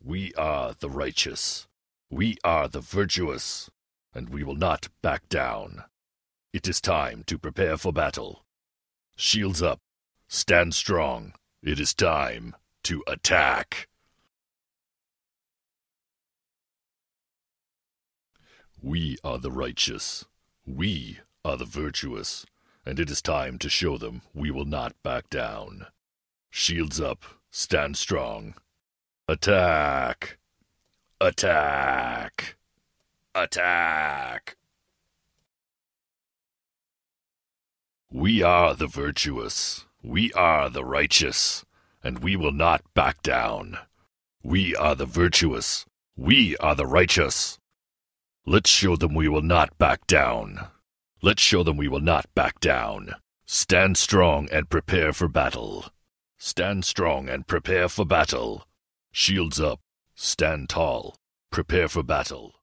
We are the righteous. We are the virtuous, and we will not back down. It is time to prepare for battle. Shields up. Stand strong. It is time to attack. We are the righteous. We are the virtuous, and it is time to show them we will not back down. Shields up. Stand strong. Attack! Attack! Attack! We are the virtuous. We are the righteous, and we will not back down. We are the virtuous. We are the righteous. Let's show them we will not back down. Let's show them we will not back down. Stand strong and prepare for battle. Stand strong and prepare for battle. Shields up. Stand tall. Prepare for battle.